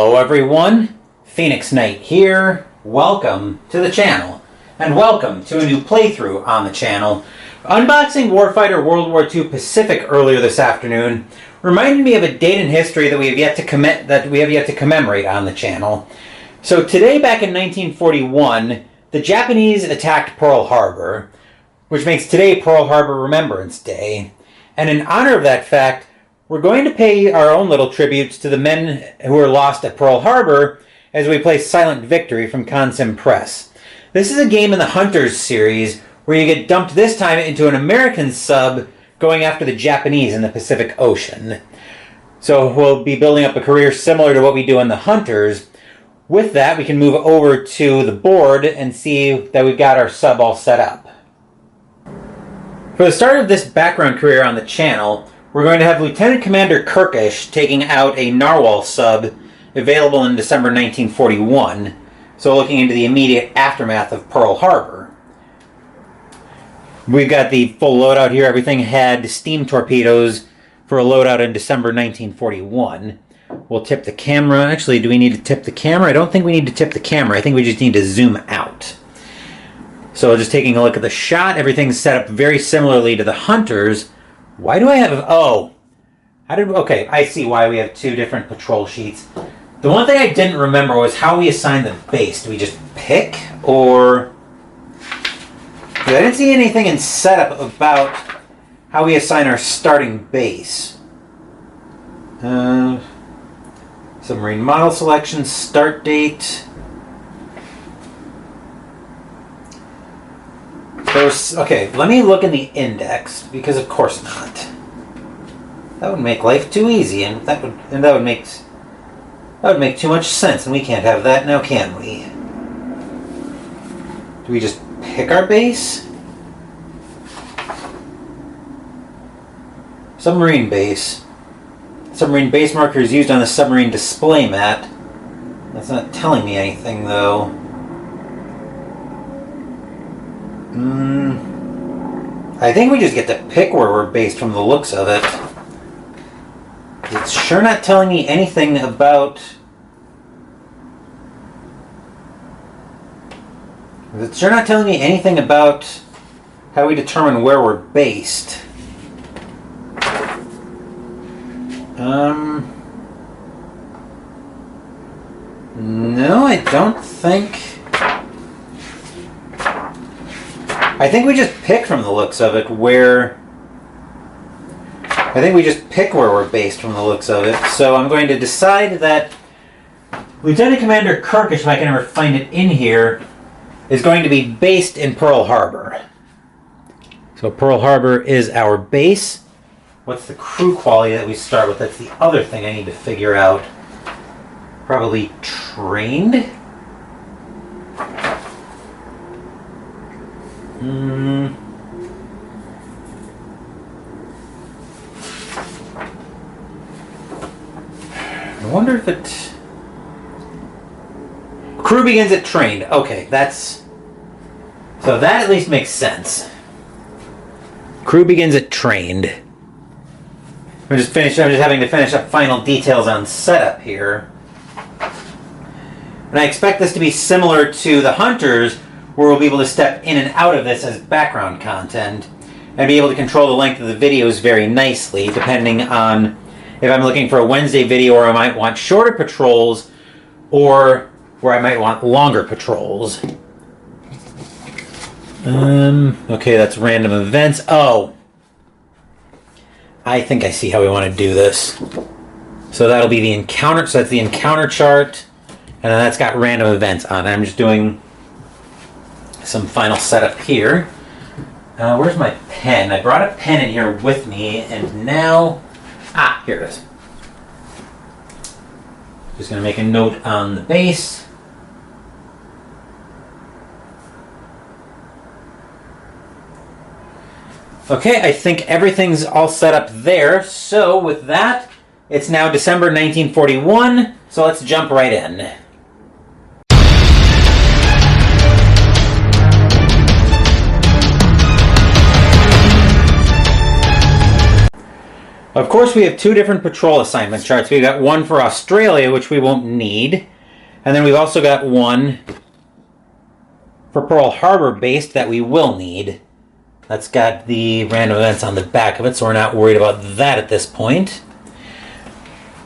Hello everyone, Phoenix Knight here. Welcome to the channel, and welcome to a new playthrough on the channel. Unboxing Warfighter World War II Pacific earlier this afternoon reminded me of a date in history that we have yet to commemorate on the channel. So today, back in 1941, the Japanese attacked Pearl Harbor, which makes today Pearl Harbor Remembrance Day. And in honor of that fact, we're going to pay our own little tributes to the men who were lost at Pearl Harbor as we play Silent Victory from Consim Press. This is a game in the Hunters series where you get dumped this time into an American sub going after the Japanese in the Pacific Ocean. So we'll be building up a career similar to what we do in the Hunters. With that, we can move over to the board and see that we've got our sub all set up. For the start of this background career on the channel, we're going to have Lieutenant Commander Kirkish taking out a Narwhal sub available in December 1941, so looking into the immediate aftermath of Pearl Harbor. We've got the full loadout here. Everything had steam torpedoes for a loadout in December 1941. We'll tip the camera. Actually, do we need to tip the camera? I don't think we need to tip the camera. I think we just need to zoom out. So just taking a look at the shot, everything's set up very similarly to the Hunters. Why do I have... Okay, I see why we have two different patrol sheets. The one thing I didn't remember was how we assigned the base. Do we just pick, or... I didn't see anything in setup about how we assign our starting base. Submarine model selection, start date. Okay, let me look in the index, because of course not. That would make life too easy, and that would make too much sense, and we can't have that now, can we? Do we just pick our base? Submarine base. Submarine base marker is used on the submarine display mat. That's not telling me anything, though. I think we just get to pick where we're based from the looks of it. It's sure not telling me anything about... It's sure not telling me anything about how we determine where we're based. No, I don't think... I think we just pick from the looks of it where... I think we just pick where we're based from the looks of it. So I'm going to decide that Lieutenant Commander Kirkish, if I can ever find it in here, is going to be based in Pearl Harbor. So Pearl Harbor is our base. What's the crew quality that we start with? That's the other thing I need to figure out. Probably trained? I wonder if it... Crew begins at trained. Okay, that's... So that at least makes sense. Crew begins at trained. I'm just having to finish up final details on setup here. And I expect this to be similar to the Hunters, where we'll be able to step in and out of this as background content and be able to control the length of the videos very nicely, depending on if I'm looking for a Wednesday video where I might want shorter patrols or where I might want longer patrols. Okay, that's random events. Oh, I think I see how we want to do this. So that'll be the encounter. So that's the encounter chart, and then that's got random events on it. I'm just doing some final setup here. Where's my pen? I brought a pen in here with me, and now... here it is. Just going to make a note on the base. Okay, I think everything's all set up there. So with that, it's now December 1941, so let's jump right in. Of Of course, we have two different patrol assignment charts. We've got one for Australia, which we won't need. And then we've also got one for Pearl Harbor based that we will need. That's got the random events on the back of it, so we're not worried about that at this point.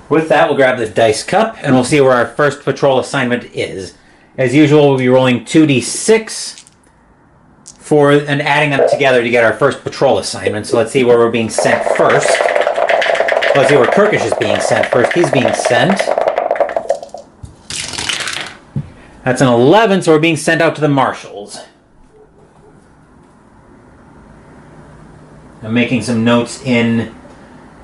With that, we'll grab the dice cup, and we'll see where our first patrol assignment is. As usual, we'll be rolling 2d6 and adding them together to get our first patrol assignment. So let's see where we're being sent first. Let's see where Kirkish is being sent first. He's being sent. That's an 11, so we're being sent out to the Marshals. I'm making some notes in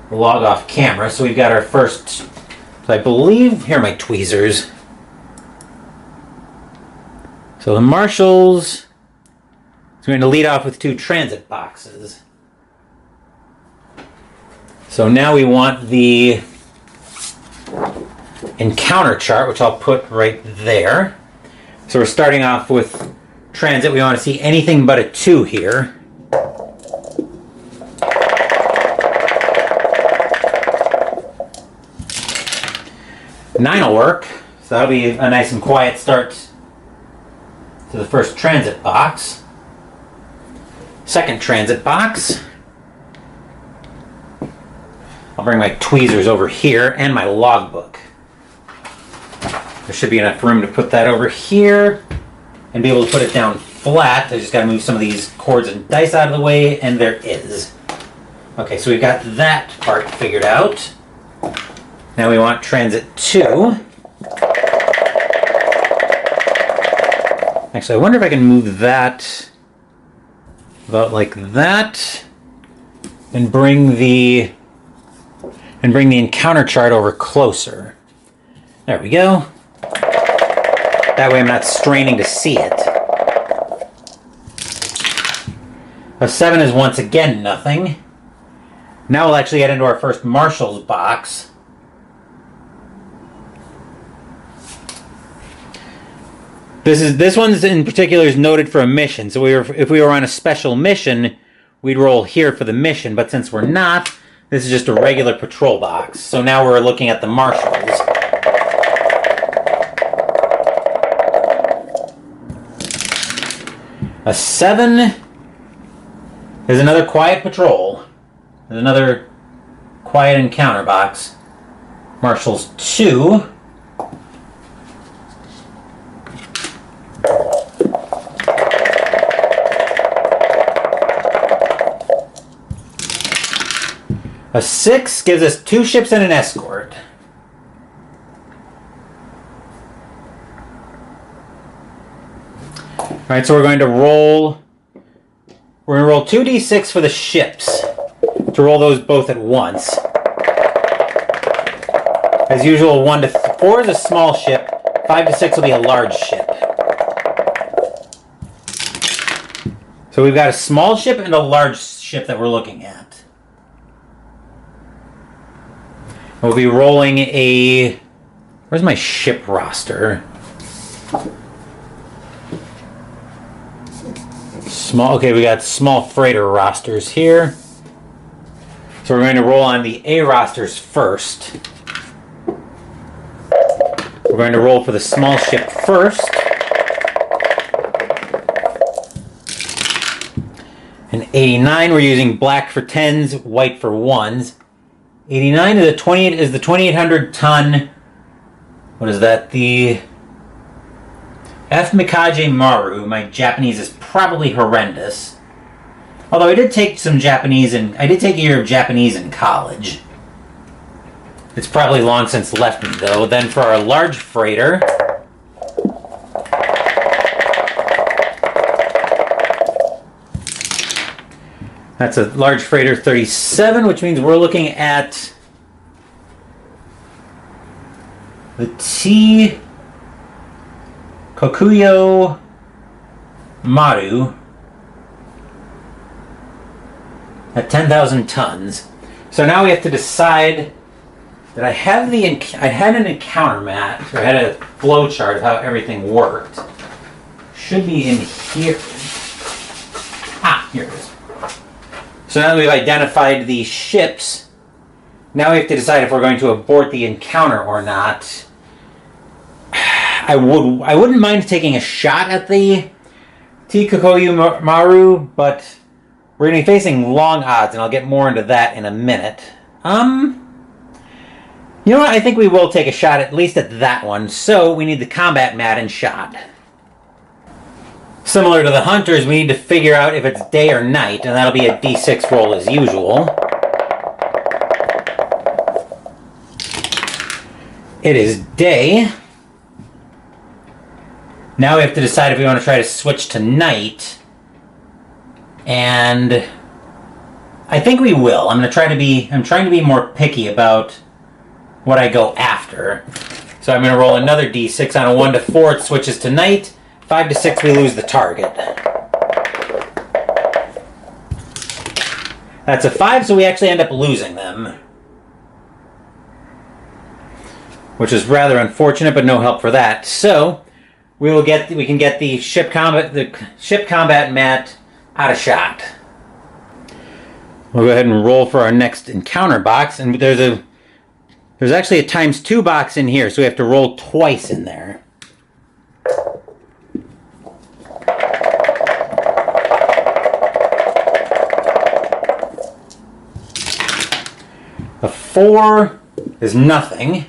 the log off camera. So we've got our first, so I believe, here are my tweezers. So the Marshals is going to lead off with 2 transit boxes. So now we want the encounter chart, which I'll put right there. So we're starting off with transit. We want to see anything but a 2 here. Nine will work. So that'll be a nice and quiet start to the first transit box. Second transit box. I'll bring my tweezers over here and my logbook. There should be enough room to put that over here and be able to put it down flat. I just got to move some of these cords and dice out of the way, and there is. Okay, so we've got that part figured out. Now we want transit 2. Actually, I wonder if I can move that about like that and bring the encounter chart over closer. There we go. That way I'm not straining to see it. A 7 is once again nothing. Now we'll actually head into our first Marshals box. This one's in particular is noted for a mission. So if we were on a special mission, we'd roll here for the mission. But since we're not, this is just a regular patrol box. So now we're looking at the Marshals. A 7 is another quiet patrol. There's another quiet encounter box. Marshals 2. A 6 gives us 2 ships and an escort. Alright, so we're going to roll 2d6 for the ships. To roll those both at once. As usual, 1 to 4 is a small ship, 5 to 6 will be a large ship. So we've got a small ship and a large ship that we're looking at. We'll be rolling a... Where's my ship roster? Small. Okay, we got small freighter rosters here. So we're going to roll on the A rosters first. We're going to roll for the small ship first. And 89, we're using black for 10s, white for 1s. 89 is the 2,800 ton. What is that? The F. Mikage Maru. My Japanese is probably horrendous. Although I did take some Japanese, and I did take a year of Japanese in college. It's probably long since left me though. Then for our large freighter, that's a large freighter 37, which means we're looking at the T. Kokuyo Maru at 10,000 tons. So now we have to decide that I had an encounter map, or I had a flow chart of how everything worked. Should be in here. Ah, here it is. So now that we've identified the ships Now we have to decide if we're going to abort the encounter or not. I wouldn't mind taking a shot at the Tikokoyu Maru, but we're going to be facing long odds, and I'll get more into that in a minute. You know what? I think we will take a shot at least at that one. So we need the combat mat and shot. Similar to the hunters, we need to figure out if it's day or night, and that'll be a d6 roll as usual. It is day. Now we have to decide if we want to try to switch to night. And I think we will. I'm trying to be more picky about what I go after. So I'm going to roll another d6 on a 1 to 4. It switches to night. 5 to 6, we lose the target. That's a 5, so we actually end up losing them. Which is rather unfortunate, but no help for that. So we can get the ship combat mat out of shot. We'll go ahead and roll for our next encounter box, and there's actually a ×2 box in here, so we have to roll twice in there. A 4 is nothing.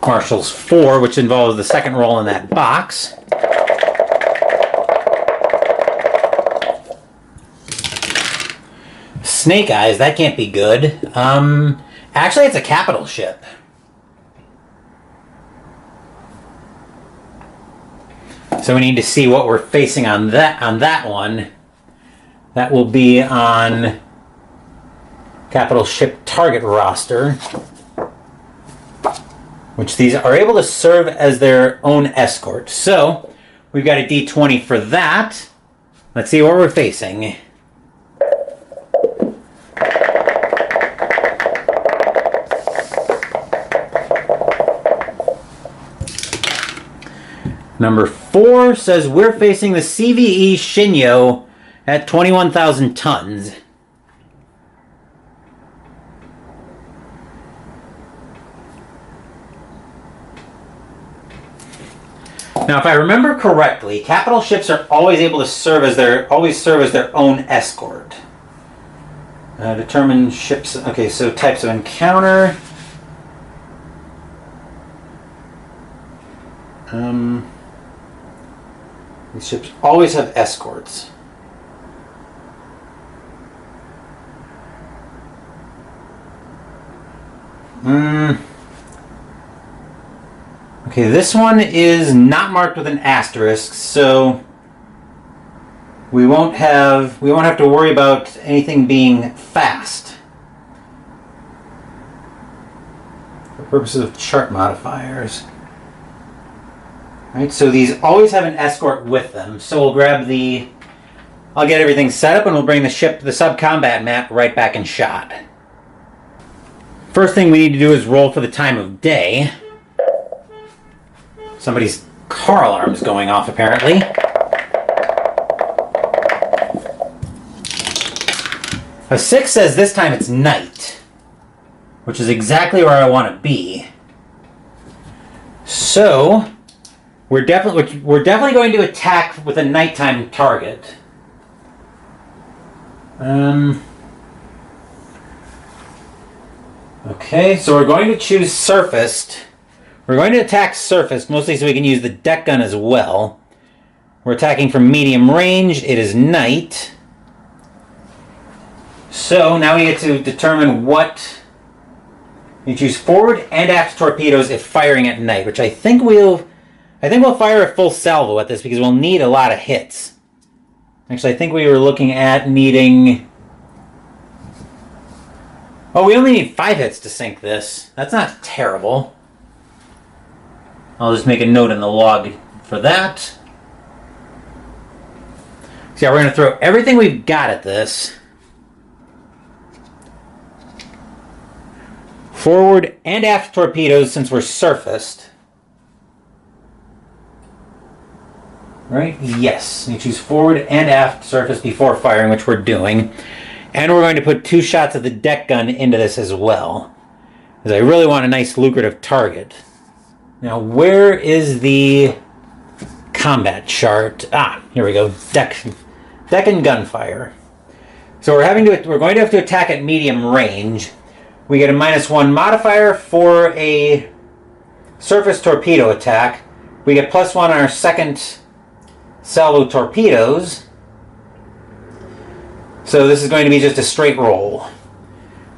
Marshall's 4, which involves the second roll in that box. Snake Eyes, that can't be good. Actually, it's a capital ship. So we need to see what we're facing on that one. That will be on capital ship target roster, which these are able to serve as their own escort. So we've got a d20 for that. Let's see what we're facing. Number 4 says we're facing the CVE Shinyo at 21,000 tons. Now, if I remember correctly, capital ships are always able to serve as their own escort. Determine ships. Okay, so types of encounter. These ships always have escorts. Okay, this one is not marked with an asterisk, so we won't have to worry about anything being fast for purposes of chart modifiers. Right, so these always have an escort with them. So we'll grab I'll get everything set up, and we'll bring the sub-combat mat right back in shot. First thing we need to do is roll for the time of day. Somebody's car alarm's going off, apparently. A 6 says this time it's night, which is exactly where I want to be. So we're definitely going to attack with a nighttime target. Okay, so we're going to choose surfaced. We're going to attack surfaced, mostly so we can use the deck gun as well. We're attacking from medium range. It is night. So now we get to determine what... You choose forward and aft torpedoes if firing at night, which I think we'll fire a full salvo at this because we'll need a lot of hits. Actually, I think we were looking at needing... Oh, we only need 5 hits to sink this. That's not terrible. I'll just make a note in the log for that. So yeah, we're going to throw everything we've got at this. Forward and aft torpedoes since we're surfaced. Right? Yes. You choose forward and aft surface before firing, which we're doing. And we're going to put 2 shots of the deck gun into this as well, because I really want a nice lucrative target. Now, where is the combat chart? Ah, here we go. Deck and gunfire. So we're going to have to attack at medium range. We get a -1 modifier for a surface torpedo attack. We get +1 on our second salvo torpedoes. So this is going to be just a straight roll.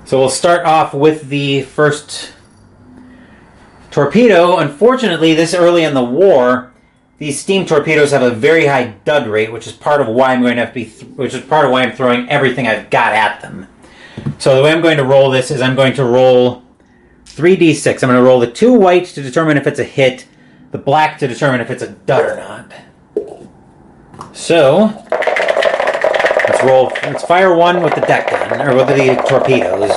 So we'll start off with the first torpedo. Unfortunately, this early in the war, these steam torpedoes have a very high dud rate, which is part of why I'm throwing everything I've got at them. So the way I'm going to roll this is I'm going to roll 3d6. I'm going to roll the 2 white to determine if it's a hit, the black to determine if it's a dud or not. So let's fire 1 with the deck gun, or with the torpedoes.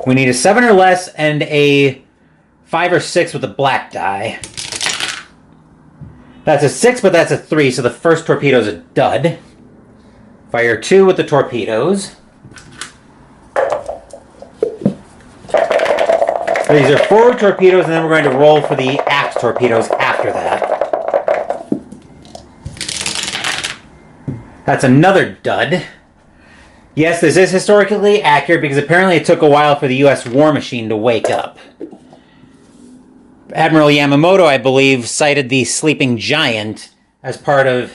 We need a 7 or less and a 5 or 6 with the black die. That's a 6, but that's a 3, so the first torpedo's a dud. Fire 2 with the torpedoes. So these are forward torpedoes, and then we're going to roll for the aft torpedoes after that. That's another dud. Yes, this is historically accurate because apparently it took a while for the U.S. war machine to wake up. Admiral Yamamoto, I believe, cited the sleeping giant as part of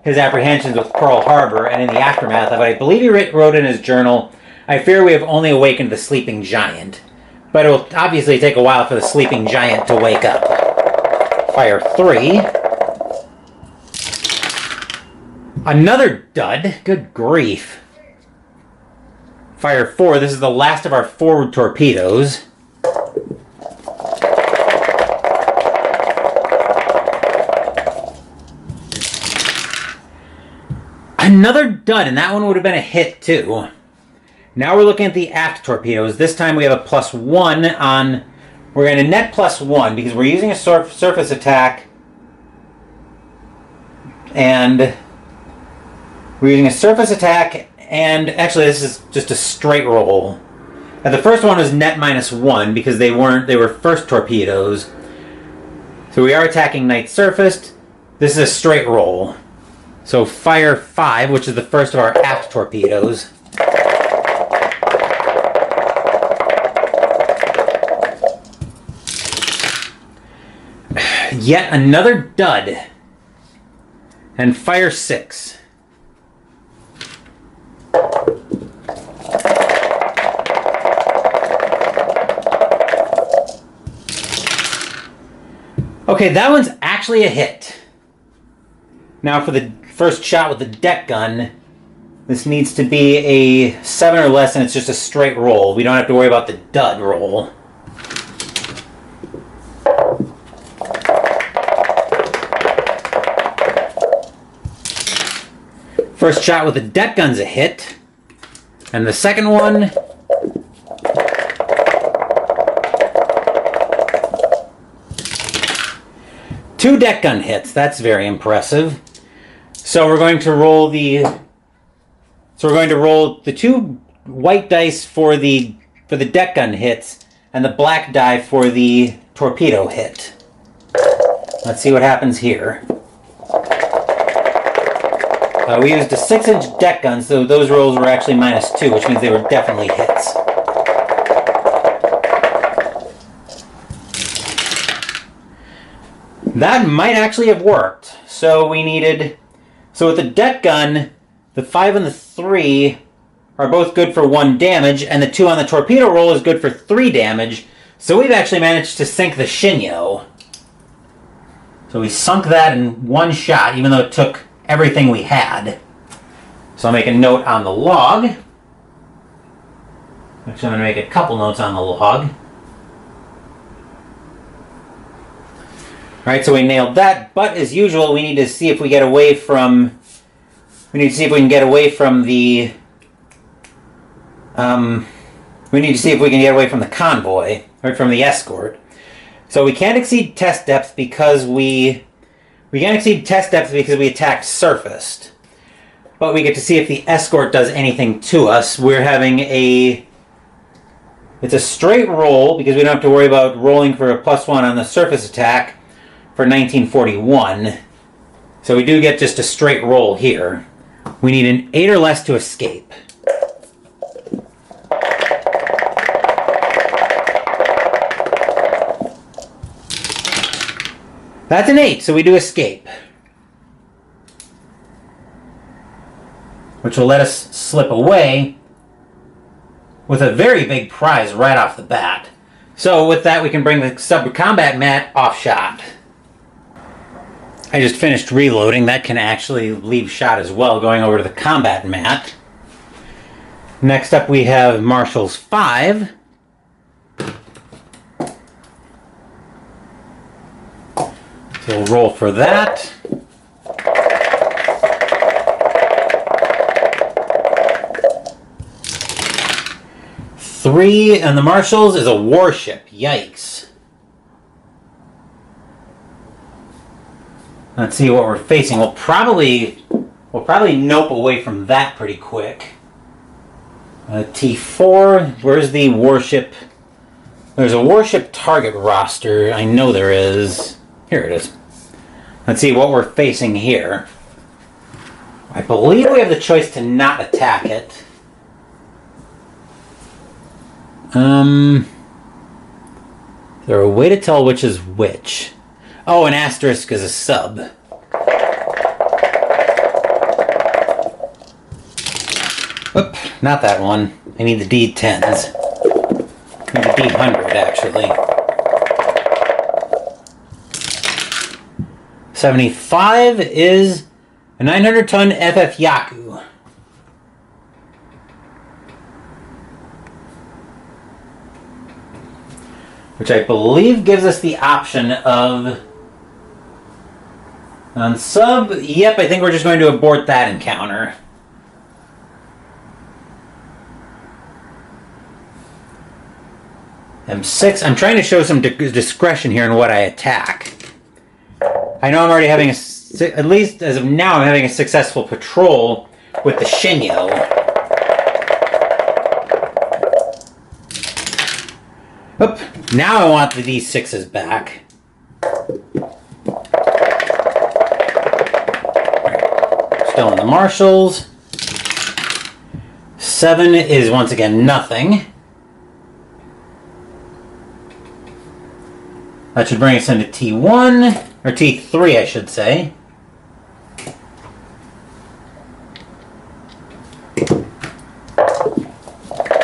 his apprehensions with Pearl Harbor, and in the aftermath of it, I believe he wrote in his journal, "I fear we have only awakened the sleeping giant." But it will obviously take a while for the sleeping giant to wake up. Fire 3. Another dud. Good grief. Fire 4. This is the last of our forward torpedoes. Another dud, and that one would have been a hit too. Now we're looking at the aft torpedoes. This time we have a +1 on... We're going to net +1 because we're using a surface attack. And we're using a surface attack, and actually this is just a straight roll. And the first one was net -1 because they were first torpedoes. So we are attacking night surfaced. This is a straight roll. So fire 5, which is the first of our aft torpedoes. Yet another dud. And fire 6. Okay, that one's actually a hit. Now for the first shot with the deck gun, this needs to be a 7 or less, and it's just a straight roll. We don't have to worry about the dud roll. First shot with the deck gun's a hit. And the second one... Two deck gun hits. That's very impressive. So we're going to roll the... So we're going to roll the 2 white dice for the deck gun hits, and the black die for the torpedo hit. Let's see what happens here. We used a 6-inch deck gun, so those rolls were actually -2, which means they were definitely hits. That might actually have worked. So we needed... So with the deck gun, the 5 and the 3 are both good for 1 damage, and the 2 on the torpedo roll is good for 3 damage. So we've actually managed to sink the Shinyo. So we sunk that in 1 shot, even though it took everything we had. So I'll make a note on the log. Actually, I'm going to make a couple notes on the log. Alright, so we nailed that, but as usual, we need to see if we get away from... We need to see if we can get away from the... we need to see if we can get away from the convoy, or from the escort. So we can't exceed test depth because we We can't exceed test depth because we attacked surfaced. But we get to see if the escort does anything to us. We're having a... It's a straight roll because we don't have to worry about rolling for a +1 on the surface attack for 1941. So we do get just a straight roll here. We need an 8 or less to escape. That's an 8, so we do escape. Which will let us slip away with a very big prize right off the bat. So with that, we can bring the sub-combat mat off shot. I just finished reloading. That can actually leave shot as well, going over to the combat mat. Next up, we have Marshals 5. So we'll roll for that. Three, and the Marshals is a warship. Yikes. Let's see what we're facing. We'll probably nope away from that pretty quick. T4, where's the warship? There's a warship target roster. I know there is. Here it is. Let's see what we're facing here. I believe we have the choice to not attack it. Is there a way to tell which is which? Oh, an asterisk is a sub. Oop, not that one. I need the D10s. I need the D100, actually. 75 is a 900-ton FF Yaku. Which I believe gives us the option of... On sub, yep, I think we're just going to abort that encounter. M6, I'm trying to show some discretion here in what I attack. I know I'm already having at least as of now, I'm having a successful patrol with the Shinyo. Oop, now I want the D6s back. Still in the Marshals. 7 is once again nothing. That should bring us into T1, or T3 I should say.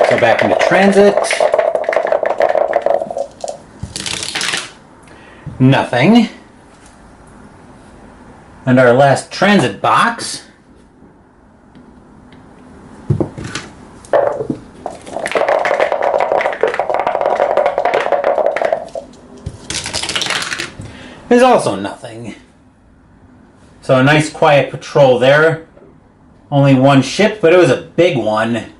So back into transit. Nothing. And our last transit box is also nothing. So a nice quiet patrol there. Only one ship, but it was a big one.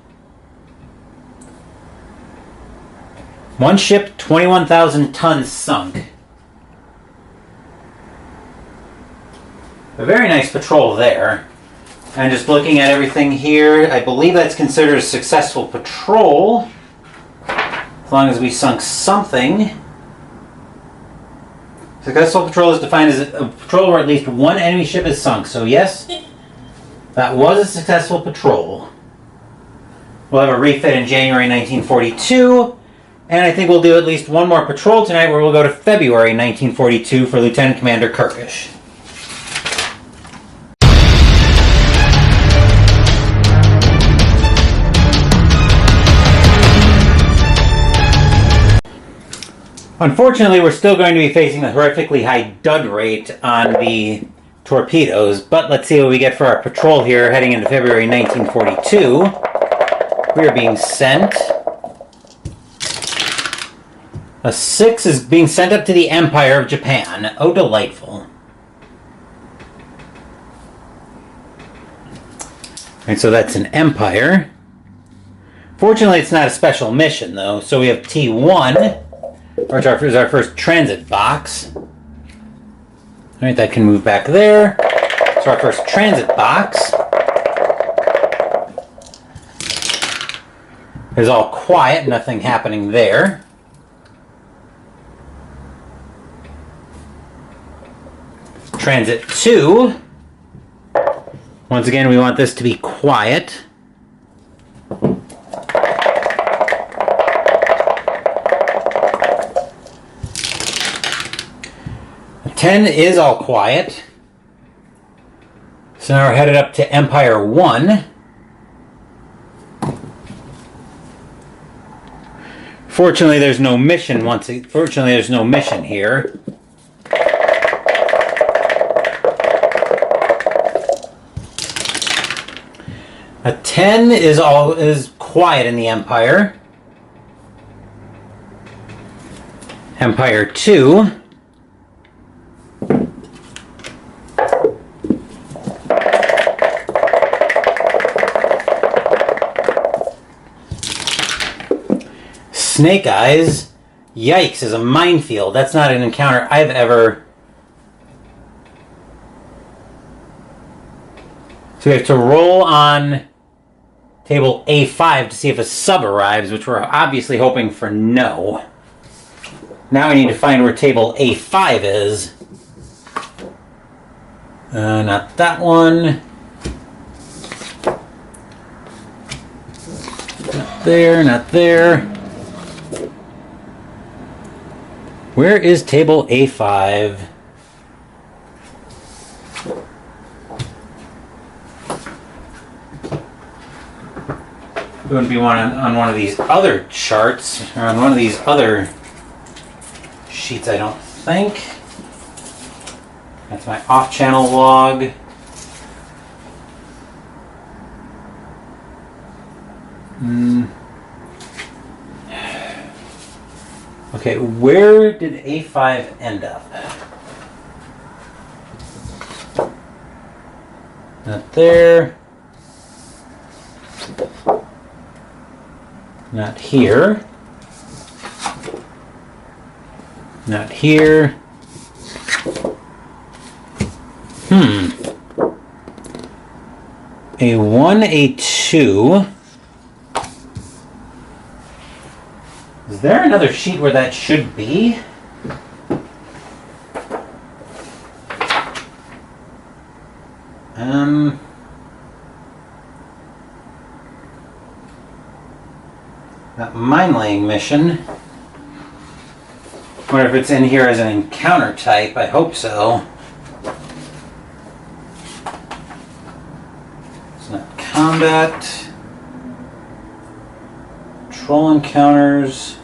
One ship, 21,000 tons sunk. A very nice patrol there. And just looking at everything here, I believe that's considered a successful patrol. As long as we sunk something. Successful patrol is defined as a patrol where at least one enemy ship is sunk. So yes, that was a successful patrol. We'll have a refit in January 1942. And I think we'll do at least one more patrol tonight where we'll go to February 1942 for Lieutenant Commander Kirkish. Unfortunately, we're still going to be facing a horrifically high dud rate on the torpedoes, but let's see what we get for our patrol here heading into February 1942. We are being sent. A 6 is being sent up to the Empire of Japan. Oh, delightful. And so that's an Empire. Fortunately, it's not a special mission, though, so we have T1. Which is our first transit box. Alright, that can move back there. So our first transit box is all quiet, nothing happening there. Transit 2. Once again, we want this to be quiet. The 10 is all quiet. So now we're headed up to Empire 1. Fortunately, there's no mission fortunately, there's no mission here. A 10 is quiet in the Empire. Empire 2. Snake Eyes. Yikes, is a minefield. That's not an encounter I've ever... So we have to roll on table A5 to see if a sub arrives, which we're obviously hoping for no. Now we need to find where table A5 is. Not that one. Not there, not there. Where is table A5? It wouldn't be on one of these other charts, or on one of these other sheets, I don't think. That's my off-channel log. Okay, where did A5 end up? Not there. Not here. Not here. A1, A2. Is there another sheet where that should be? That mine laying mission. Wonder if it's in here as an encounter type. I hope so. It's not combat. Troll encounters.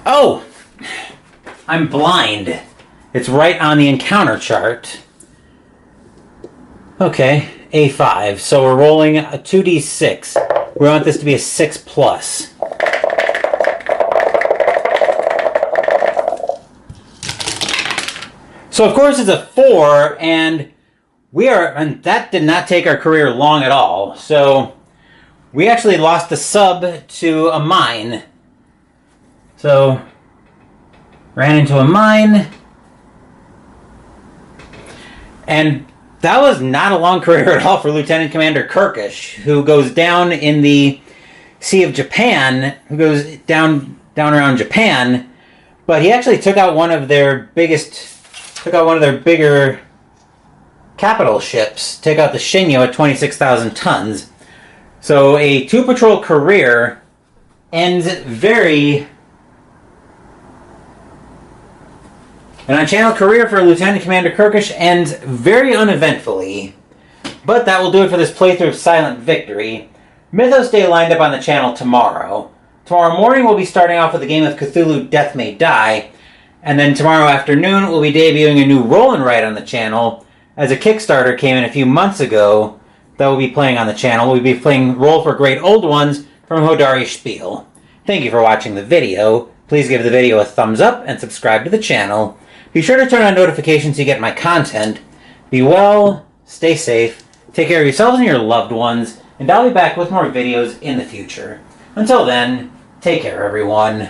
Oh! I'm blind. It's right on the encounter chart. Okay, A5. So we're rolling a 2d6. We want this to be a 6 plus. So of course it's a 4, and that did not take our career long at all. So we actually lost a sub to a mine. So ran into a mine, and that was not a long career at all for Lieutenant Commander Kirkish, who goes down in the Sea of Japan, who goes down around Japan, but he actually took out one of their bigger capital ships, took out the Shinyo at 26,000 tons. So a 2-patrol career ends very... An on-channel career for Lieutenant Commander Kirkish ends very uneventfully. But that will do it for this playthrough of Silent Victory. Mythos Day lined up on the channel tomorrow. Tomorrow morning we'll be starting off with a game of Cthulhu Death May Die. And then tomorrow afternoon we'll be debuting a new roll and write on the channel, as a Kickstarter came in a few months ago that we'll be playing on the channel. We'll be playing Roll for Great Old Ones from Hodari Spiel. Thank you for watching the video. Please give the video a thumbs up and subscribe to the channel. Be sure to turn on notifications so you get my content. Be well, stay safe, Take care of yourselves and your loved ones, and I'll be back with more videos in the future. Until then, take care, everyone.